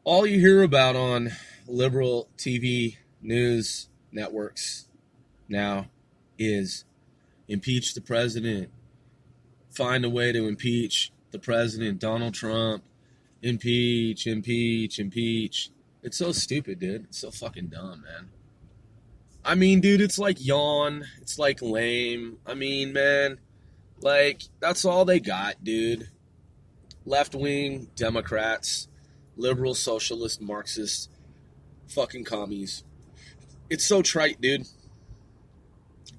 All you hear about on liberal TV news networks now is impeach the president, find a way to impeach the president, Donald Trump, impeach, impeach, impeach. It's so stupid, dude. It's so fucking dumb, man. I mean, dude, it's like yawn. It's like lame. I mean, man, like, that's all they got, dude. Left-wing Democrats, liberal, socialist, Marxist, fucking commies. It's so trite, dude.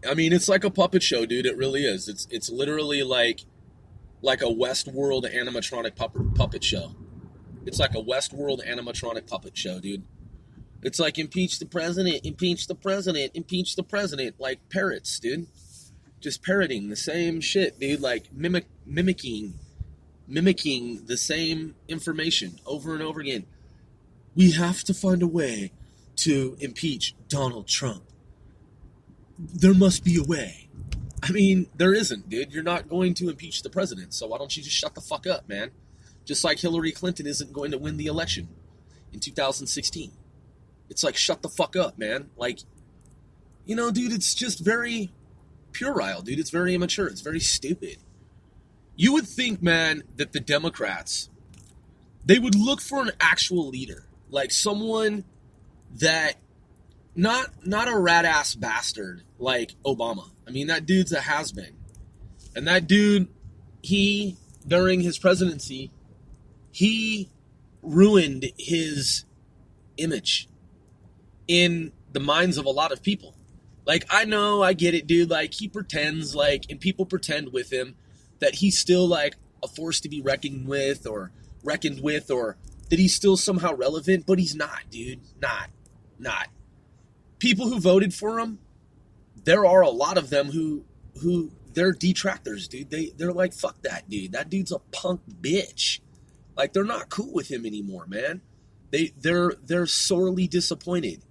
I mean, it's like a puppet show, dude. It really is. It's literally like a Westworld animatronic puppet show. It's like a Westworld animatronic puppet show, dude. It's like impeach the president, impeach the president, impeach the president, like parrots, dude. Just parroting the same shit, dude. Like mimicking the same information over and over again. We have to find a way to impeach Donald Trump. There must be a way. I mean, there isn't, dude. You're not going to impeach the president, so why don't you just shut the fuck up, man? Just like Hillary Clinton isn't going to win the election in 2016. It's like, shut the fuck up, man. Like, you know, dude, it's just very puerile, dude. It's very immature. It's very stupid. You would think, man, that the Democrats, they would look for an actual leader. Like someone that, not a rat-ass bastard like Obama. I mean, that dude's a has-been. And that dude, during his presidency, he ruined his image in the minds of a lot of people. Like, I know, I get it, dude. Like, he pretends, like, and people pretend with him that he's still, like, a force to be reckoned with, or that he's still somehow relevant, but he's not, dude. Not. People who voted for him, there are a lot of them who they're detractors, dude. They're like, fuck that dude. That dude's a punk bitch. Like, they're not cool with him anymore, man. They're sorely disappointed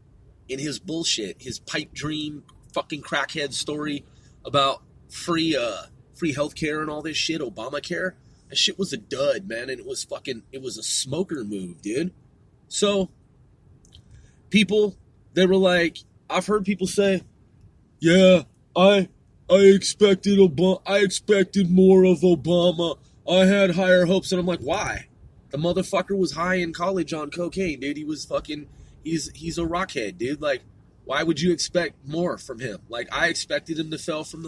in his bullshit, his pipe dream fucking crackhead story about free healthcare and all this shit, Obamacare. That shit was a dud, man, and it was a smoker move, dude. So, people, they were like, I've heard people say, yeah, I expected more of Obama. I had higher hopes, and I'm like, why? The motherfucker was high in college on cocaine, dude. He was he's a rockhead, dude. Like, why would you expect more from him? Like, I expected him to fail from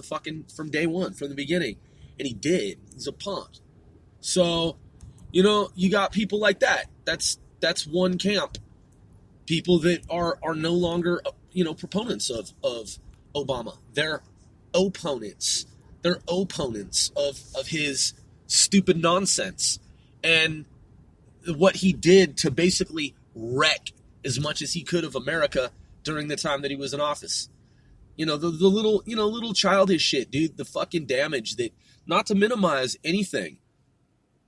day one, from the beginning. And he did. He's a punk. So, you know, you got people like that. That's one camp. People that are no longer, you know, proponents of Obama. They're opponents. They're opponents of his stupid nonsense. And what he did to basically wreck as much as he could of America during the time that he was in office. You know, the little childish shit, dude, the fucking damage that, not to minimize anything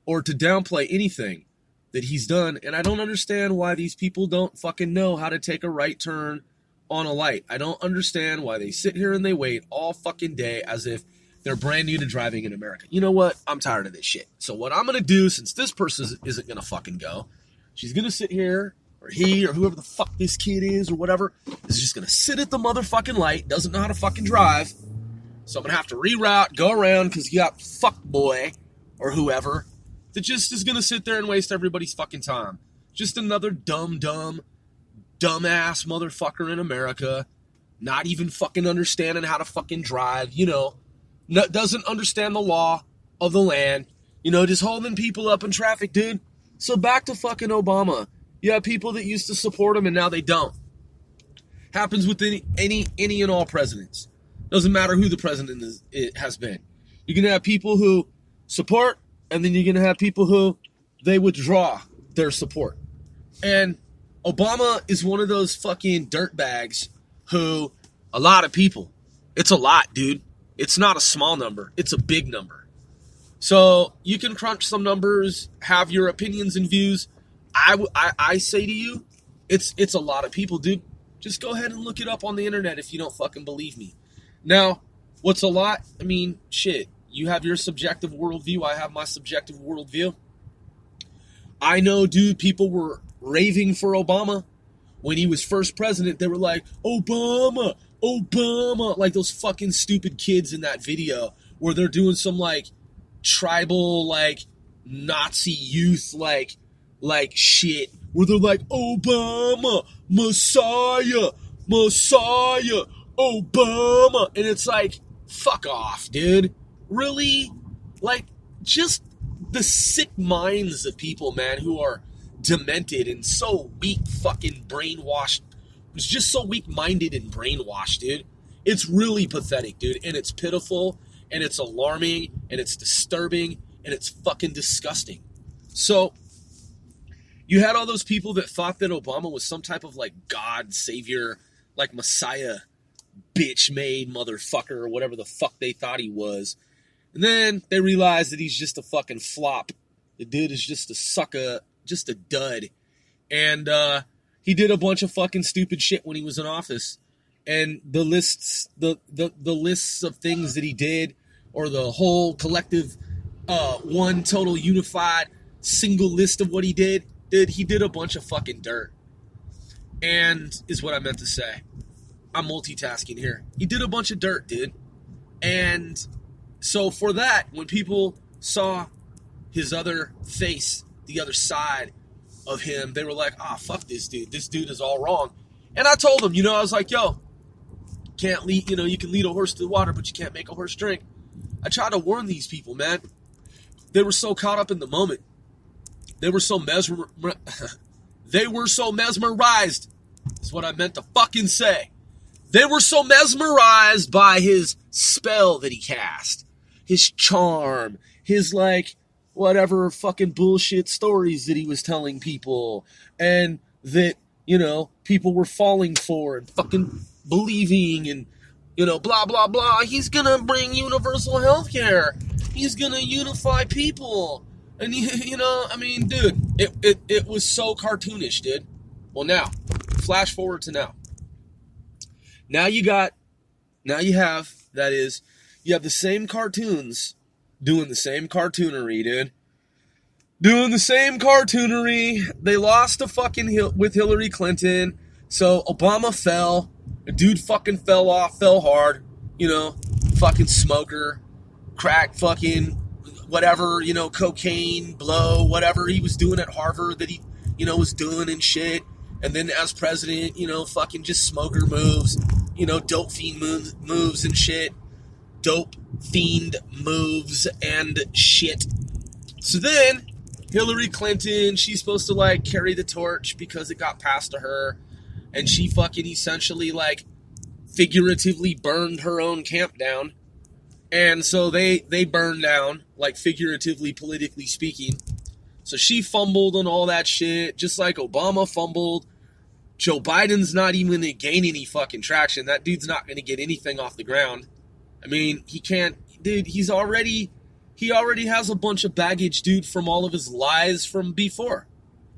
or to downplay anything that he's done. And I don't understand why these people don't fucking know how to take a right turn on a light. I don't understand why they sit here and they wait all fucking day as if they're brand new to driving in America. You know what? I'm tired of this shit. So what I'm going to do, since this person isn't going to fucking go, she's going to sit here, or he, or whoever the fuck this kid is, or whatever, is just going to sit at the motherfucking light, doesn't know how to fucking drive. So I'm going to have to reroute, go around, because you got fuckboy, or whoever, that just is going to sit there and waste everybody's fucking time. Just another dumbass motherfucker in America, not even fucking understanding how to fucking drive, you know, doesn't understand the law of the land, you know, just holding people up in traffic, dude. So back to fucking Obama. You have people that used to support him and now they don't. Happens with any and all presidents. Doesn't matter who the president has been. You're going to have people who support, and then you're going to have people who they withdraw their support. And Obama is one of those fucking dirtbags who, a lot of people, it's a lot, dude. It's not a small number. It's a big number. So you can crunch some numbers, have your opinions and views. I say to you, it's a lot of people, dude. Just go ahead and look it up on the internet if you don't fucking believe me. Now, what's a lot? I mean, shit. You have your subjective worldview. I have my subjective worldview. I know, dude, people were raving for Obama. When he was first president, they were like, Obama, Obama. Like those fucking stupid kids in that video where they're doing some like tribal, like Nazi youth, like shit. Where they're like, Obama, Messiah, Messiah, Obama. And it's like, fuck off, dude. Really? Like, just the sick minds of people, man, who are demented and so weak fucking brainwashed. It's just so weak-minded and brainwashed, dude. It's really pathetic, dude. And it's pitiful, and it's alarming, and it's disturbing, and it's fucking disgusting. So, you had all those people that thought that Obama was some type of, like, God, savior, like Messiah, bitch-made motherfucker, or whatever the fuck they thought he was. And then they realized that he's just a fucking flop. The dude is just a sucker, just a dud. And he did a bunch of fucking stupid shit when he was in office. And the lists of things that he did, or the whole collective one total unified single list of what he did, he did a bunch of fucking dirt. And is what I meant to say. I'm multitasking here. He did a bunch of dirt, dude. And so for that, when people saw his other face, the other side of him, they were like, fuck this dude. This dude is all wrong. And I told him, I was like, yo, can't lead, you can lead a horse to the water, but you can't make a horse drink. I tried to warn these people, man. They were so caught up in the moment. They were so mesmerized. Is what I meant to fucking say. They were so mesmerized by his spell that he cast. His charm. His, like, whatever fucking bullshit stories that he was telling people. And that, people were falling for and fucking believing and, blah, blah, blah. He's gonna bring universal health care. He's gonna unify people. And, dude, it was so cartoonish, dude. Well, now, flash forward to now. Now you have the same cartoons doing the same cartoonery, dude. Doing the same cartoonery. They lost to fucking with Hillary Clinton. So Obama fell. The dude fucking fell hard. Fucking smoker. Crack fucking whatever, cocaine, blow, whatever he was doing at Harvard that he, was doing and shit. And then as president, fucking just smoker moves, dope fiend moves and shit. Dope fiend moves and shit. So then, Hillary Clinton, she's supposed to, like, carry the torch because it got passed to her. And she fucking essentially, like, figuratively burned her own camp down. And so they burned down, like, figuratively, politically speaking. So she fumbled on all that shit, just like Obama fumbled. Joe Biden's not even going to gain any fucking traction. That dude's not going to get anything off the ground. I mean, he can't, dude, he already has a bunch of baggage, dude, from all of his lies from before.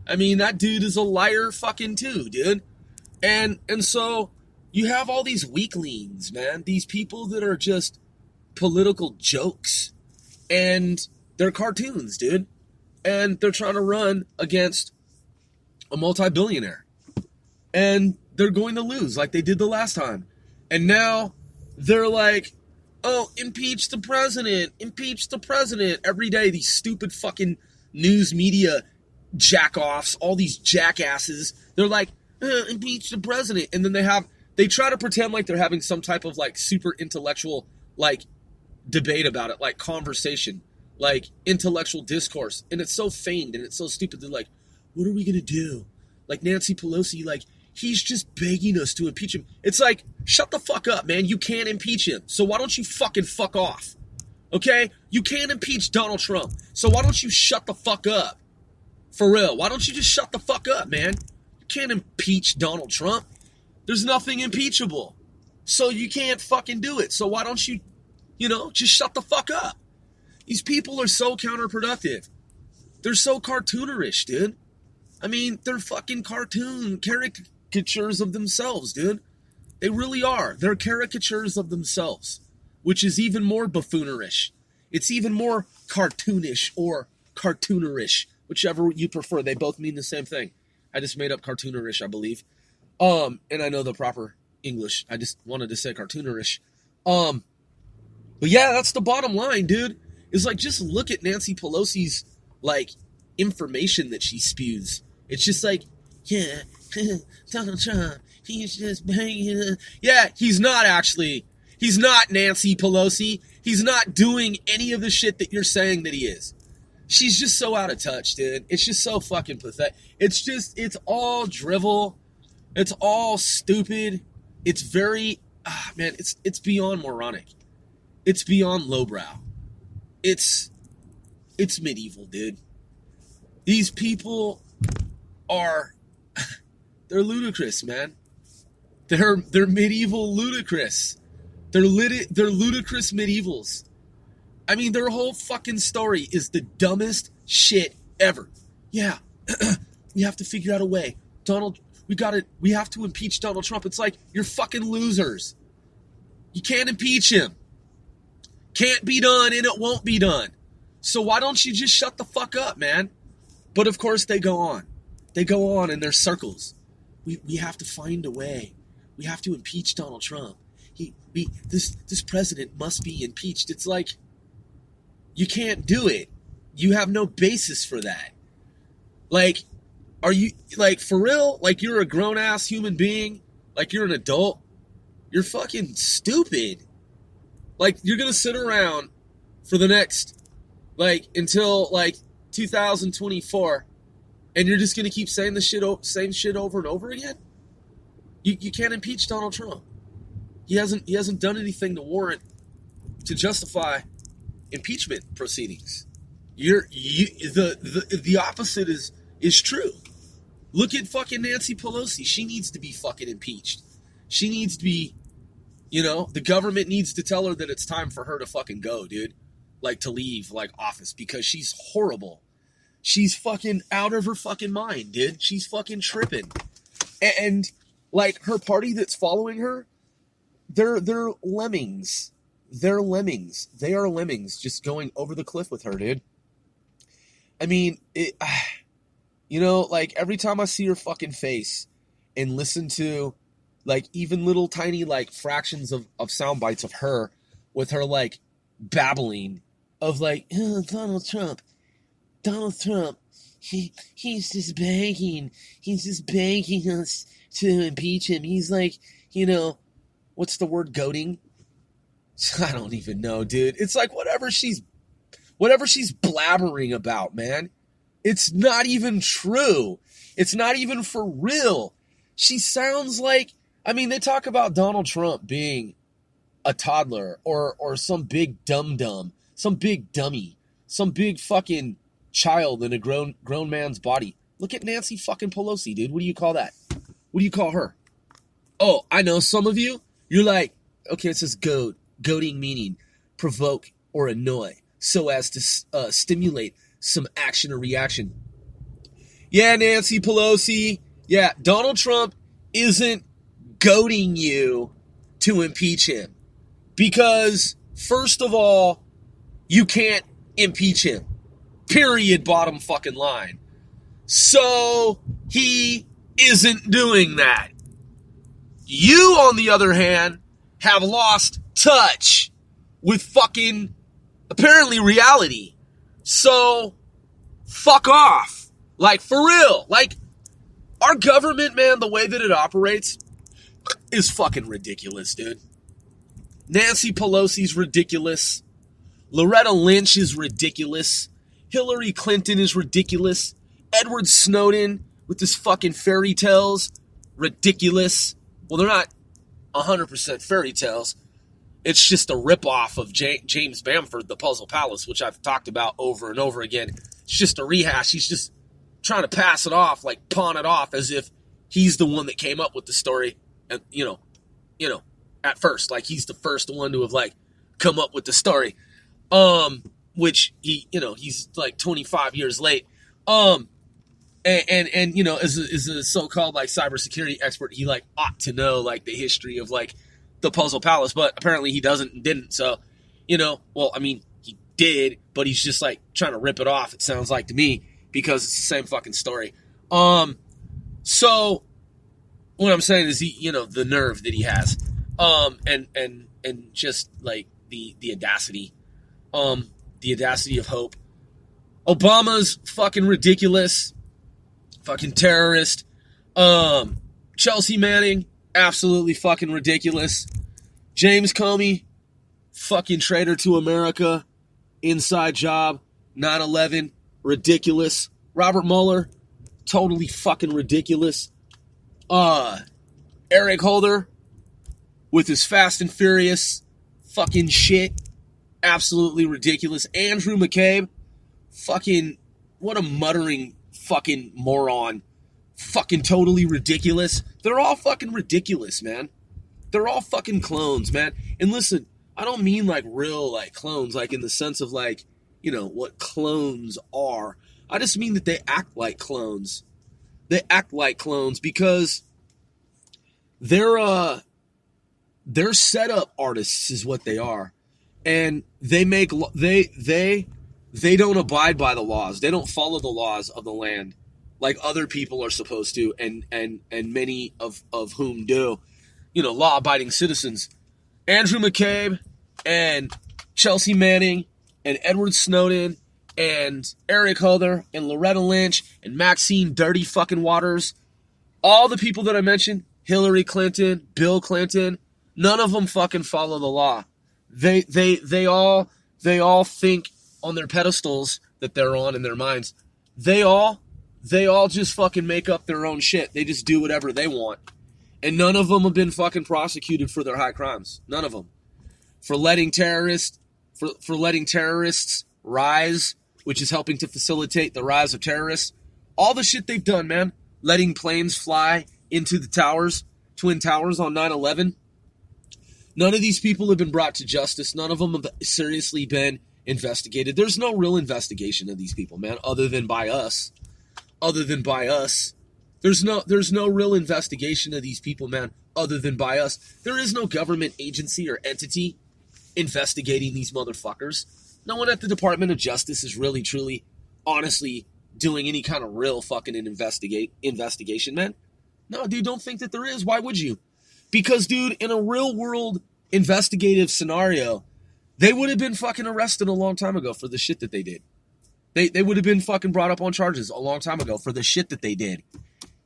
I mean, that dude is a liar fucking too, dude. And so you have all these weaklings, man. These people that are just political jokes. And they're cartoons, dude. And they're trying to run against a multi-billionaire. And they're going to lose like they did the last time. And now they're like, oh, impeach the president. Impeach the president. Every day, these stupid fucking news media jack-offs, all these jackasses, they're like, impeach the president. And then they try to pretend like they're having some type of like super intellectual like debate about it, like conversation, like intellectual discourse. And it's so feigned and it's so stupid. They're like, what are we going to do? Like Nancy Pelosi, like, he's just begging us to impeach him. It's like, shut the fuck up, man. You can't impeach him. So why don't you fucking fuck off? Okay? You can't impeach Donald Trump. So why don't you shut the fuck up? For real. Why don't you just shut the fuck up, man? You can't impeach Donald Trump. There's nothing impeachable. So you can't fucking do it. So why don't you, just shut the fuck up? These people are so counterproductive. They're so cartoonerish, dude. I mean, they're fucking caricatures of themselves, dude. They really are. They're caricatures of themselves, which is even more buffoonerish. It's even more cartoonish or cartoonerish, whichever you prefer. They both mean the same thing. I just made up cartoonerish, I believe. And I know the proper English. I just wanted to say cartoonerish. But yeah, that's the bottom line, dude. Is like, just look at Nancy Pelosi's, like, information that she spews. It's just like, yeah, Donald Trump, he's just banging. Yeah, he's not actually. He's not Nancy Pelosi. He's not doing any of the shit that you're saying that he is. She's just so out of touch, dude. It's just so fucking pathetic. It's all drivel. It's all stupid. It's very, man, it's beyond moronic. It's beyond lowbrow. It's medieval, dude. These people are, they're ludicrous, man. They're medieval ludicrous. They're ludicrous medievals. I mean, their whole fucking story is the dumbest shit ever. Yeah, we have to figure out a way. We have to impeach Donald Trump. It's like, you're fucking losers. You can't impeach him. Can't be done, and it won't be done. So why don't you just shut the fuck up, man? But of course they go on. They go on in their circles. We have to find a way. We have to impeach Donald Trump. This president must be impeached. It's like, you can't do it. You have no basis for that. Like, are you, like, for real? Like, you're a grown-ass human being? Like, you're an adult? You're fucking stupid. Like, you're gonna sit around for the next, like, until, like, 2024, and you're just gonna keep saying the same shit over and over again? You can't impeach Donald Trump. He hasn't done anything to justify impeachment proceedings. The opposite is true. Look at fucking Nancy Pelosi. She needs to be fucking impeached. She needs to be, the government needs to tell her that it's time for her to fucking go, dude. Like, to leave, like, office, because she's horrible. She's fucking out of her fucking mind, dude. She's fucking tripping. And like, her party that's following her, they're lemmings. They're lemmings. They are lemmings just going over the cliff with her, dude. I mean, like, every time I see her fucking face and listen to, like, even little tiny, like, fractions of sound bites of her with her, like, babbling of, like, oh, Donald Trump, he's just begging us to impeach him. He's like, what's the word, goading? I don't even know, dude. It's like, whatever she's blabbering about, man, it's not even true. It's not even for real. She sounds like, I mean, they talk about Donald Trump being a toddler or some big dum-dum, some big dummy, some big fucking child in a grown man's body. Look at Nancy fucking Pelosi, dude. What do you call that? What do you call her? Oh, I know, some of you, you're like, okay, it says goad. Goading meaning provoke or annoy so as to stimulate some action or reaction. Yeah, Nancy Pelosi. Yeah, Donald Trump isn't goading you to impeach him. Because, first of all, you can't impeach him. Period, bottom fucking line. So, he isn't doing that. You, on the other hand, have lost touch with fucking, apparently, reality. So, fuck off. Like, for real. Like, our government, man, the way that it operates is fucking ridiculous, dude. Nancy Pelosi's ridiculous. Loretta Lynch is ridiculous. Hillary Clinton is ridiculous. Edward Snowden with his fucking fairy tales, ridiculous. Well, they're not 100% fairy tales. It's just a ripoff of James Bamford, The Puzzle Palace, which I've talked about over and over again. It's just a rehash. He's just trying to pass it off, like pawn it off as if he's the one that came up with the story. And, at first, like, he's the first one to have, like, come up with the story. Which he's like 25 years late. And as a so-called, like, cybersecurity expert, he, like, ought to know, like, the history of, like, the Puzzle Palace, but apparently he didn't. So, well, I mean, he did, but he's just, like, trying to rip it off, it sounds like to me, because it's the same fucking story. So what I'm saying is the nerve that he has, and just like the audacity, the audacity of hope. Obama's fucking ridiculous, fucking terrorist. Chelsea Manning, absolutely fucking ridiculous. James Comey, fucking traitor to America, inside job, 9/11, ridiculous. Robert Mueller, totally fucking ridiculous. Eric Holder, with his Fast and Furious fucking shit, absolutely ridiculous. Andrew McCabe, fucking, what a muttering fucking moron. Fucking totally ridiculous. They're all fucking ridiculous, man. They're all fucking clones, man. And listen, I don't mean like real like clones, like in the sense of like, what clones are. I just mean that they act like clones. They act like clones because they're setup artists is what they are. And they don't abide by the laws. They don't follow the laws of the land like other people are supposed to, and many of whom do. Law-abiding citizens. Andrew McCabe and Chelsea Manning and Edward Snowden and Eric Holder and Loretta Lynch and Maxine Dirty fucking Waters, all the people that I mentioned, Hillary Clinton, Bill Clinton, none of them fucking follow the law. They all think on their pedestals that they're on in their minds. They all just fucking make up their own shit. They just do whatever they want. And none of them have been fucking prosecuted for their high crimes. None of them. For letting terrorists rise, which is helping to facilitate the rise of terrorists. All the shit they've done, man. Letting planes fly into the towers, Twin Towers on 9/11. None of these people have been brought to justice. None of them have seriously been investigated. There's no real investigation of these people, man, other than by us. There's no real investigation of these people, man, other than by us. There is no government agency or entity investigating these motherfuckers. No one at the Department of Justice is really, truly, honestly doing any kind of real fucking investigation, man. No, dude, don't think that there is. Why would you? Because, dude, in a real world investigative scenario, they would have been fucking arrested a long time ago for the shit that they did. They would have been fucking brought up on charges a long time ago for the shit that they did.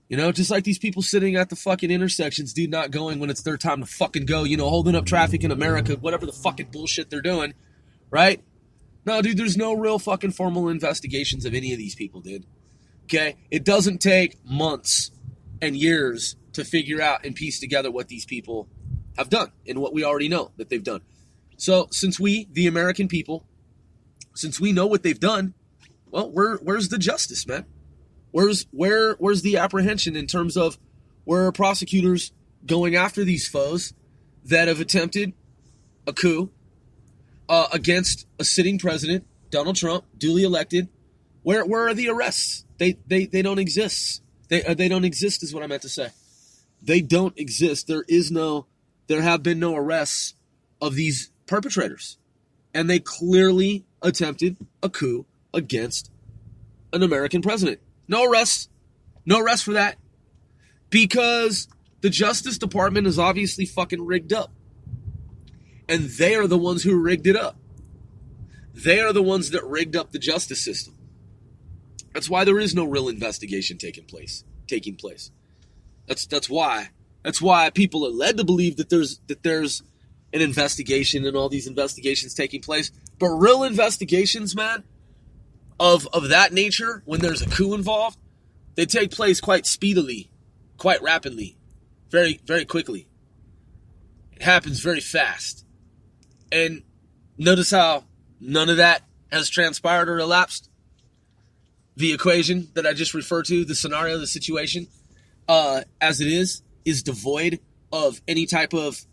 Just like these people sitting at the fucking intersections, dude, not going when it's their time to fucking go, holding up traffic in America, whatever the fucking bullshit they're doing, right? No, dude, there's no real fucking formal investigations of any of these people, dude. Okay? It doesn't take months and years to figure out and piece together what these people have done and what we already know that they've done. So since we, the American people, since we know what they've done, well, where's the justice, man? Where's the apprehension in terms of where are prosecutors going after these foes that have attempted a coup against a sitting president, Donald Trump, duly elected? Where are the arrests? They don't exist. They don't exist is what I meant to say. They don't exist. There have been no arrests of these perpetrators. And they clearly attempted a coup against an American president. No arrests. No arrests for that. Because the Justice Department is obviously fucking rigged up. And they are the ones who rigged it up. They are the ones that rigged up the justice system. That's why there is no real investigation taking place. That's why people are led to believe that there's an investigation and all these investigations taking place. But real investigations, man, of that nature, when there's a coup involved, they take place quite speedily, quite rapidly, very, very quickly. It happens very fast. And notice how none of that has transpired or elapsed. The equation that I just referred to, the scenario, the situation, as it is devoid of any type of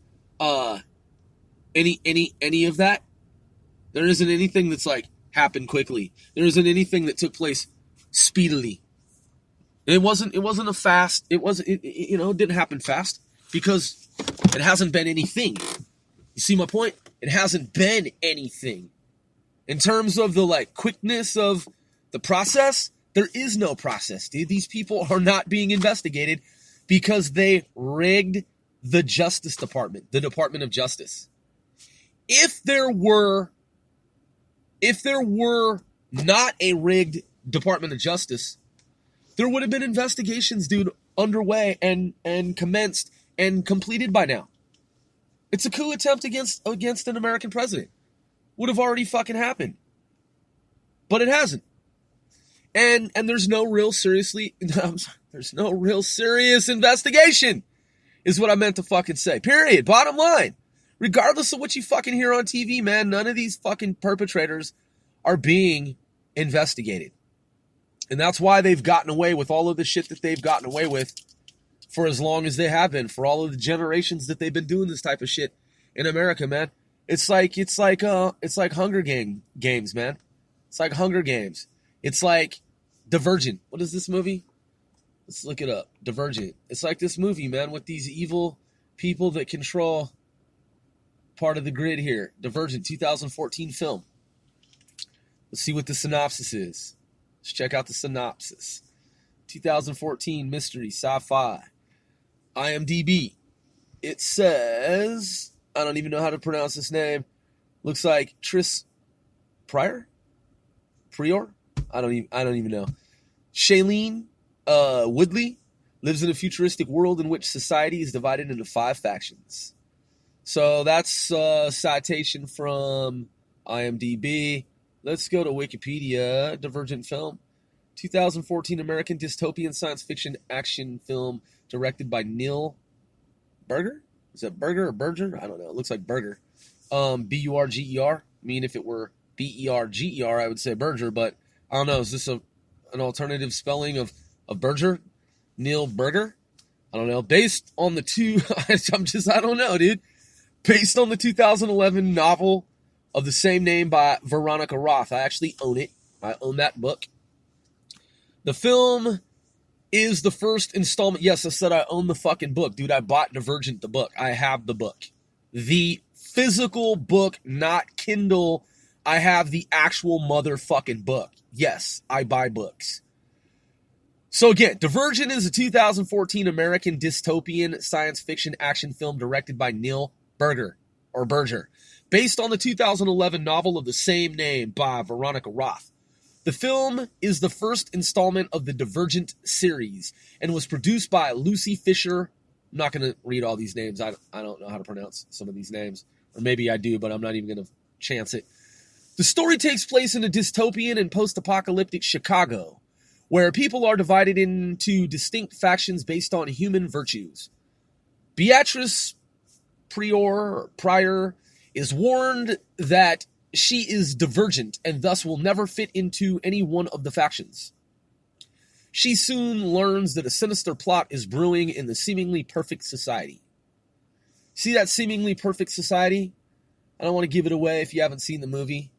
any of that. There isn't anything that's like happened quickly. There isn't anything that took place speedily. It wasn't a fast. It didn't happen fast because it hasn't been anything. You see my point? It hasn't been anything. In terms of the quickness of the process, There is no process, dude. These people are not being investigated because they rigged the Justice Department, the Department of Justice. If there were not a rigged Department of Justice, there would have been investigations, dude, underway and commenced and completed by now. It's a coup attempt against an American president. Would have already fucking happened. But it hasn't. And there's no real serious investigation, is what I meant to fucking say. Period. Bottom line. Regardless of what you fucking hear on TV, man, none of these fucking perpetrators are being investigated. And that's why they've gotten away with all of the shit that they've gotten away with for as long as they have been, for all of the generations that they've been doing this type of shit in America, man. It's like Hunger Games, man. It's like Hunger Games. It's like Divergent. What is this movie? Let's look it up. Divergent. It's like this movie, man, with these evil people that control part of the grid here. Divergent, 2014 film. Let's see what the synopsis is. Let's check out the synopsis. 2014 mystery, sci-fi. IMDb. It says, I don't even know how to pronounce this name. Looks like Tris Prior? Prior? I don't even know. Shailene Woodley lives in a futuristic world in which society is divided into 5 factions. So that's a citation from IMDb. Let's go to Wikipedia. Divergent film. 2014 American dystopian science fiction action film directed by Neil Burger? Is that Burger or Berger? I don't know. It looks like Burger. B-U-R-G-E-R. I mean, if it were B-E-R-G-E-R, I would say Berger, but I don't know. Is this an alternative spelling of Berger? Neil Burger? I don't know. Based on the I don't know, dude. Based on the 2011 novel of the same name by Veronica Roth. I actually own it. I own that book. The film is the first installment. Yes, I said I own the fucking book. Dude, I bought Divergent, the book. I have the book. The physical book, not Kindle. I have the actual motherfucking book. Yes, I buy books. So again, Divergent is a 2014 American dystopian science fiction action film directed by Neil Berger, based on the 2011 novel of the same name by Veronica Roth. The film is the first installment of the Divergent series and was produced by Lucy Fisher. I'm not going to read all these names. I don't know how to pronounce some of these names. Or maybe I do, but I'm not even going to chance it. The story takes place in a dystopian and post-apocalyptic Chicago, where people are divided into distinct factions based on human virtues. Beatrice Prior is warned that she is divergent and thus will never fit into any one of the factions. She soon learns that a sinister plot is brewing in the seemingly perfect society. See that seemingly perfect society? I don't want to give it away if you haven't seen the movie.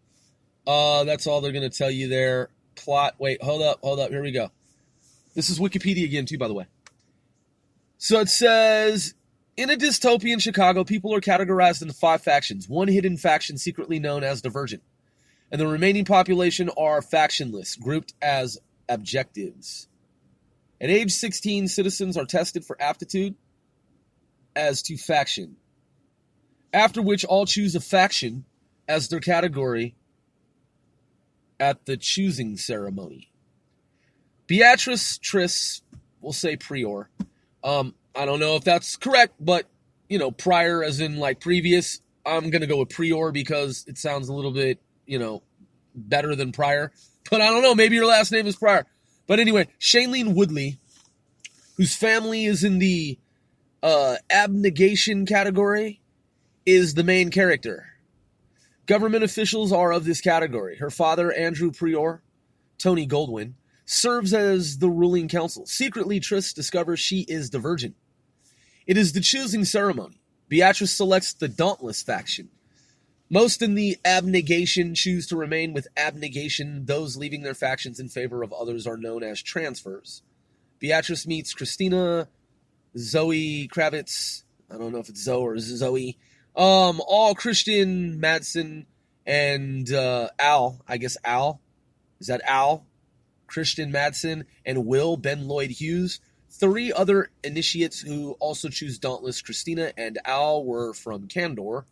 That's all they're going to tell you there. Plot. Wait, hold up. Here we go. This is Wikipedia again, too, by the way. So it says, in a dystopian Chicago, people are categorized into 5 factions. One hidden faction secretly known as Divergent. And the remaining population are factionless, grouped as objectives. At age 16, citizens are tested for aptitude as to faction. After which all choose a faction as their category at the choosing ceremony. Beatrice Tris, we'll say Prior. I don't know if that's correct, but, prior as in like previous, I'm going to go with Prior because it sounds a little bit, better than prior. But I don't know, maybe your last name is Prior. But anyway, Shailene Woodley, whose family is in the abnegation category, is the main character. Government officials are of this category. Her father, Andrew Prior, Tony Goldwyn, serves as the ruling council. Secretly, Tris discovers she is divergent. It is the choosing ceremony. Beatrice selects the Dauntless faction. Most in the abnegation choose to remain with abnegation. Those leaving their factions in favor of others are known as transfers. Beatrice meets Christina, Zoe Kravitz. I don't know if it's Zoe or Zoe. All Christian Madsen and Al. I guess Al. Is that Al? Christian Madsen, and Will Ben Lloyd Hughes. 3 other initiates who also choose Dauntless, Christina and Al, were from Candor,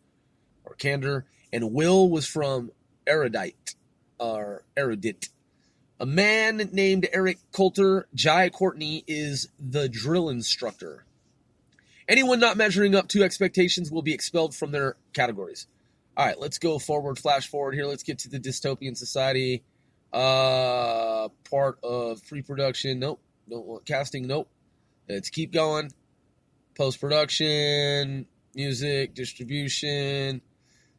and Will was from Erudite. A man named Eric Coulter, Jai Courtney, is the drill instructor. Anyone not measuring up to expectations will be expelled from their categories. All right, let's go forward, flash forward here. Let's get to the dystopian society. Part of pre-production. Nope. Don't want casting. Nope. Let's keep going. Post-production, music, distribution.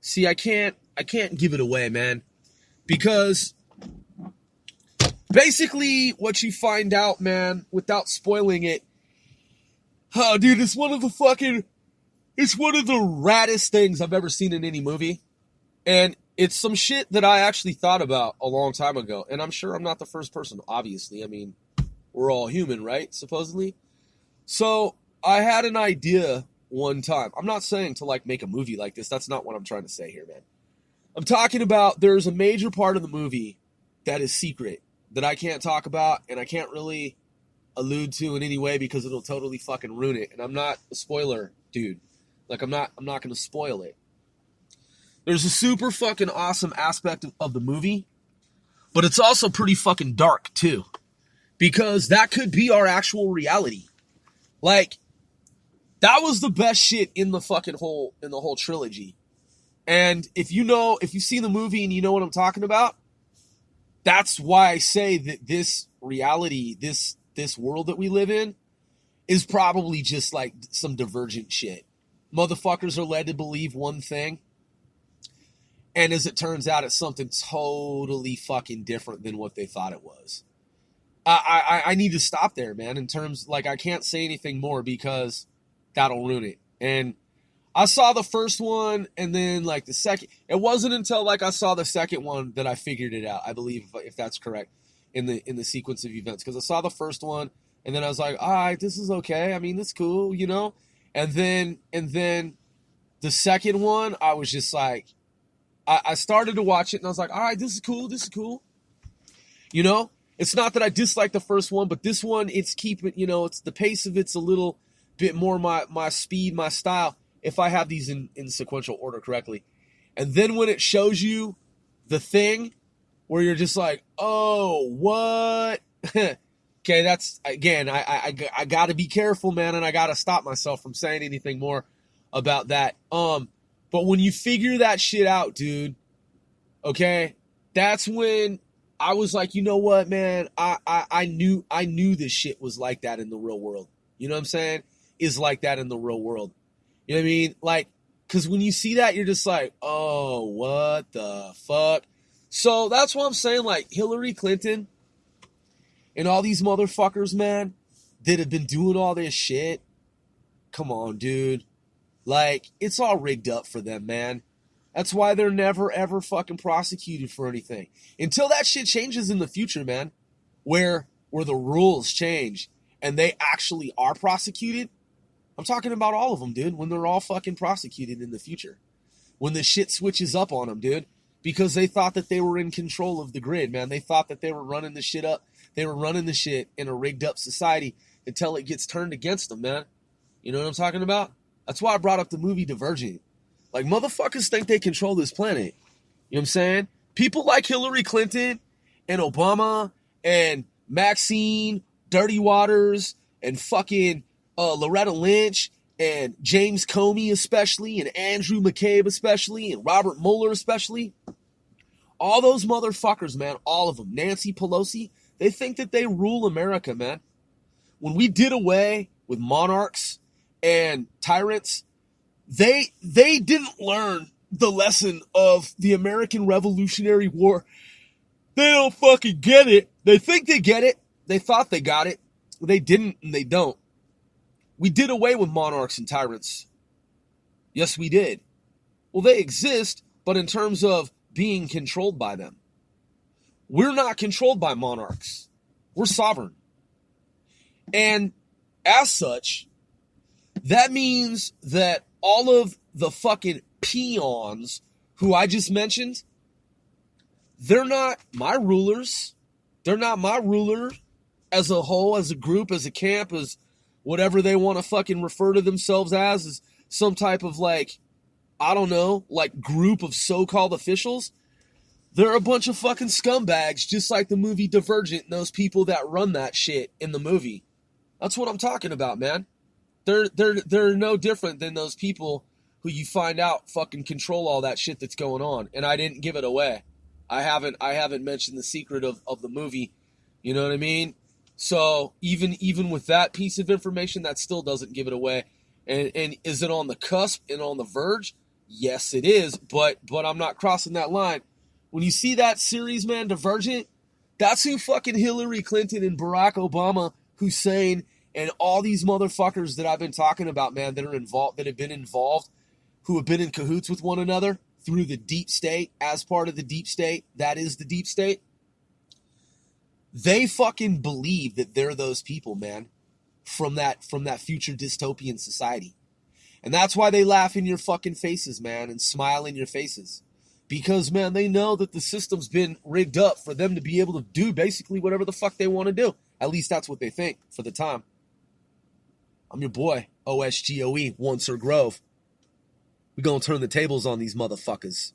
See, I can't give it away, man. Because basically what you find out, man, without spoiling it, oh, dude, it's one of the raddest things I've ever seen in any movie. And it's some shit that I actually thought about a long time ago. And I'm sure I'm not the first person, obviously. I mean, we're all human, right? Supposedly. So I had an idea one time. I'm not saying to like make a movie like this. That's not what I'm trying to say here, man. I'm talking about there's a major part of the movie that is secret that I can't talk about and I can't really allude to in any way because it'll totally fucking ruin it. And I'm not a spoiler dude. Like I'm not going to spoil it. There's a super fucking awesome aspect of the movie, but it's also pretty fucking dark too, because that could be our actual reality. Like that was the best shit in the whole trilogy. And if you've seen the movie and you know what I'm talking about, that's why I say that this reality, this world that we live in is probably just like some divergent shit. Motherfuckers are led to believe one thing. And as it turns out, it's something totally fucking different than what they thought it was. I need to stop there, man, in terms, like, I can't say anything more because that'll ruin it. And I saw the first one and then, like, the second. It wasn't until, like, I saw the second one that I figured it out, I believe, if that's correct, in the sequence of events. Because I saw the first one and then I was like, all right, this is okay. I mean, it's cool, you know? And then the second one, I was just like, I started to watch it and I was like, all right, this is cool. You know, it's not that I dislike the first one, but this one, it's the pace of it's a little bit more my speed, my style, if I have these in sequential order correctly. And then when it shows you the thing where you're just like, oh, what? Okay, that's, again, I got to be careful, man, and I got to stop myself from saying anything more about that. But when you figure that shit out, dude, okay, that's when I was like, you know what, man, I knew this shit was like that in the real world. You know what I'm saying? Is like that in the real world. You know what I mean? Like, because when you see that, you're just like, oh, what the fuck? So that's what I'm saying, like, Hillary Clinton and all these motherfuckers, man, that have been doing all this shit. Come on, dude. Like, it's all rigged up for them, man. That's why they're never, ever fucking prosecuted for anything. Until that shit changes in the future, man, where the rules change and they actually are prosecuted. I'm talking about all of them, dude, when they're all fucking prosecuted in the future. When the shit switches up on them, dude, because they thought that they were in control of the grid, man. They thought that they were running the shit up. They were running the shit in a rigged up society until it gets turned against them, man. You know what I'm talking about? That's why I brought up the movie Divergent. Like, motherfuckers think they control this planet. You know what I'm saying? People like Hillary Clinton and Obama and Maxine, Dirty Waters, and fucking Loretta Lynch and James Comey especially, and Andrew McCabe especially, and Robert Mueller especially. All those motherfuckers, man, all of them. Nancy Pelosi, they think that they rule America, man. When we did away with monarchs and tyrants, they didn't learn the lesson of the American Revolutionary War. They don't fucking get it. They think they get it. They thought they got it. They didn't, and they don't. We did away with monarchs and tyrants. Yes, we did. Well, they exist, but in terms of being controlled by them. We're not controlled by monarchs. We're sovereign. And as such, that means that all of the fucking peons who I just mentioned, they're not my rulers. They're not my ruler as a whole, as a group, as a camp, as whatever they want to fucking refer to themselves as some type of like, I don't know, like group of so-called officials. They're a bunch of fucking scumbags, just like the movie Divergent and those people that run that shit in the movie. That's what I'm talking about, man. They're no different than those people who you find out fucking control all that shit that's going on. And I didn't give it away. I haven't mentioned the secret of the movie. You know what I mean? So even with that piece of information, that still doesn't give it away. And is it on the cusp and on the verge? Yes, it is. But I'm not crossing that line. When you see that series, man, Divergent, that's who fucking Hillary Clinton and Barack Obama, Hussein, and all these motherfuckers that I've been talking about, man, that have been involved, who have been in cahoots with one another through the deep state, as part of the deep state, that is the deep state. They fucking believe that they're those people, man, from that future dystopian society. And that's why they laugh in your fucking faces, man, and smile in your faces. Because, man, they know that the system's been rigged up for them to be able to do basically whatever the fuck they want to do. At least that's what they think for the time. I'm your boy, OSGOE, One Sir Grove. We're going to turn the tables on these motherfuckers.